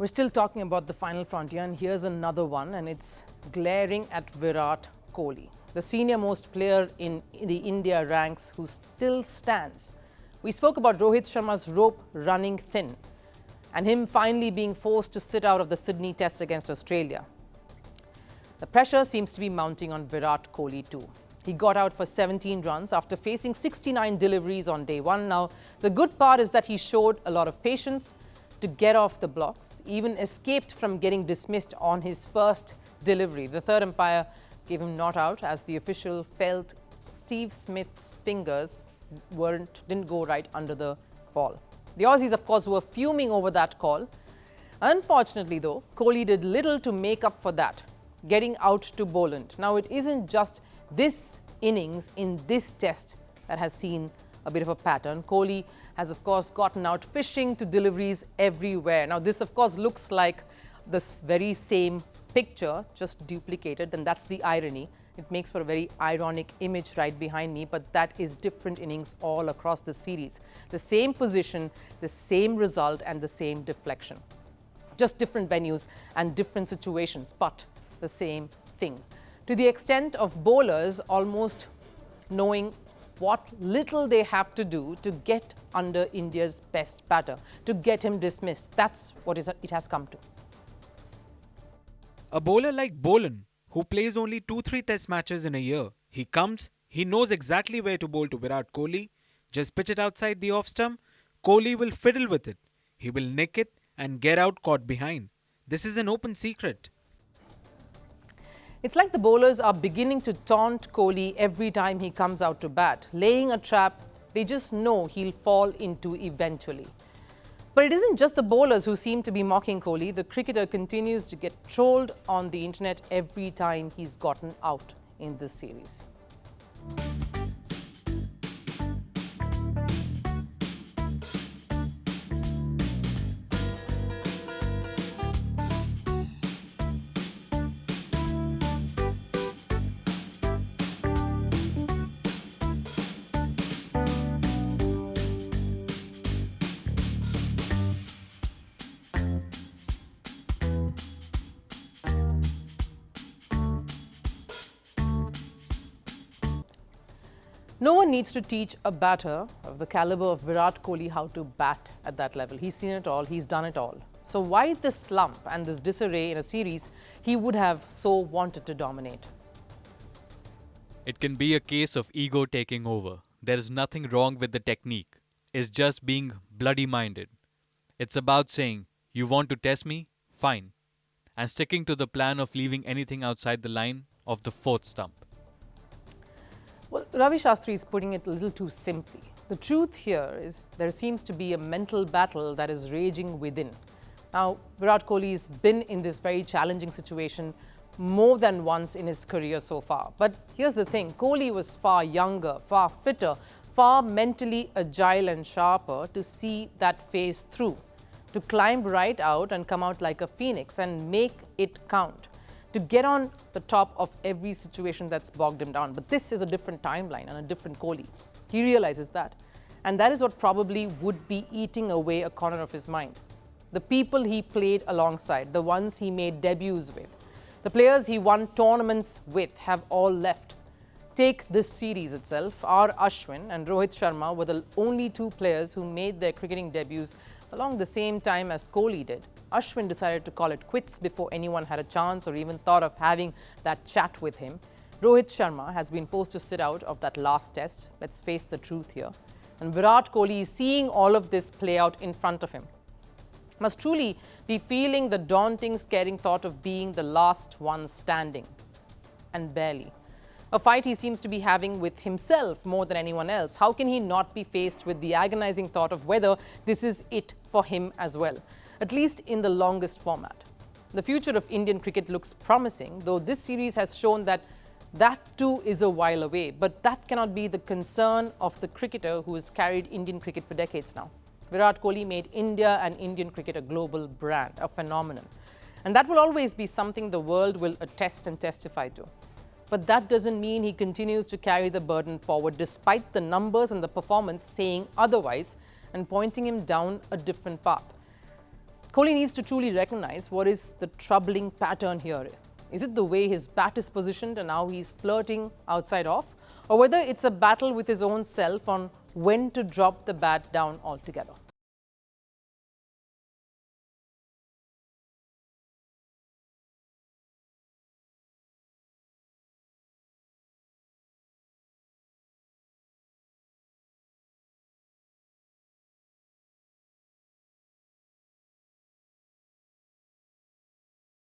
We're still talking about the final frontier, and here's another one, and it's glaring at Virat Kohli, the senior-most player in the India ranks who still stands. We spoke about Rohit Sharma's rope running thin and him finally being forced to sit out of the Sydney Test against Australia. The pressure seems to be mounting on Virat Kohli too. He got out for 17 runs after facing 69 deliveries on day one. Now, the good part is that he showed a lot of patience to get off the blocks, even escaped from getting dismissed on his first delivery. The third umpire gave him not out as the official felt Steve Smith's fingers didn't go right under the ball. The Aussies, of course, were fuming over that call. Unfortunately, though, Kohli did little to make up for that, getting out to Boland. Now, it isn't just this innings in this test that has seen a bit of a pattern. Kohli has, of course, gotten out fishing to deliveries everywhere. Now, this, of course, looks like this very same picture, just duplicated, and that's the irony. It makes for a very ironic image right behind me, but that is different innings all across the series. The same position, the same result, and the same deflection. Just different venues and different situations, but the same thing. To the extent of bowlers almost knowing what little they have to do to get under India's best batter, to get him dismissed. That's what it has come to. A bowler like Boland, who plays only 2-3 test matches in a year, he comes, he knows exactly where to bowl to Virat Kohli, just pitch it outside the off stump, Kohli will fiddle with it. He will nick it and get out caught behind. This is an open secret. It's like the bowlers are beginning to taunt Kohli every time he comes out to bat, laying a trap they just know he'll fall into eventually. But it isn't just the bowlers who seem to be mocking Kohli. The cricketer continues to get trolled on the internet every time he's gotten out in this series. No one needs to teach a batter of the caliber of Virat Kohli how to bat at that level. He's seen it all, he's done it all. So why this slump and this disarray in a series he would have so wanted to dominate? It can be a case of ego taking over. There is nothing wrong with the technique. It's just being bloody minded. It's about saying, you want to test me? Fine. And sticking to the plan of leaving anything outside the line of the fourth stump. Well, Ravi Shastri is putting it a little too simply. The truth here is there seems to be a mental battle that is raging within. Now, Virat Kohli has been in this very challenging situation more than once in his career so far. But here's the thing, Kohli was far younger, far fitter, far mentally agile and sharper to see that phase through, to climb right out and come out like a phoenix and make it count, to get on the top of every situation that's bogged him down. But this is a different timeline and a different Kohli. He realizes that. And that is what probably would be eating away a corner of his mind. The people he played alongside, the ones he made debuts with, the players he won tournaments with have all left. Take this series itself. R. Ashwin and Rohit Sharma were the only two players who made their cricketing debuts along the same time as Kohli did. Ashwin decided to call it quits before anyone had a chance or even thought of having that chat with him. Rohit Sharma has been forced to sit out of that last test. Let's face the truth here. And Virat Kohli is seeing all of this play out in front of him. Must truly be feeling the daunting, scaring thought of being the last one standing. And barely. A fight he seems to be having with himself more than anyone else. How can he not be faced with the agonizing thought of whether this is it for him as well? At least in the longest format. The future of Indian cricket looks promising, though this series has shown that that too is a while away. But that cannot be the concern of the cricketer who has carried Indian cricket for decades now. Virat Kohli made India and Indian cricket a global brand, a phenomenon. And that will always be something the world will attest and testify to. But that doesn't mean he continues to carry the burden forward despite the numbers and the performance saying otherwise and pointing him down a different path. Kohli needs to truly recognize what is the troubling pattern here. Is it the way his bat is positioned and now he's flirting outside off? Or whether it's a battle with his own self on when to drop the bat down altogether?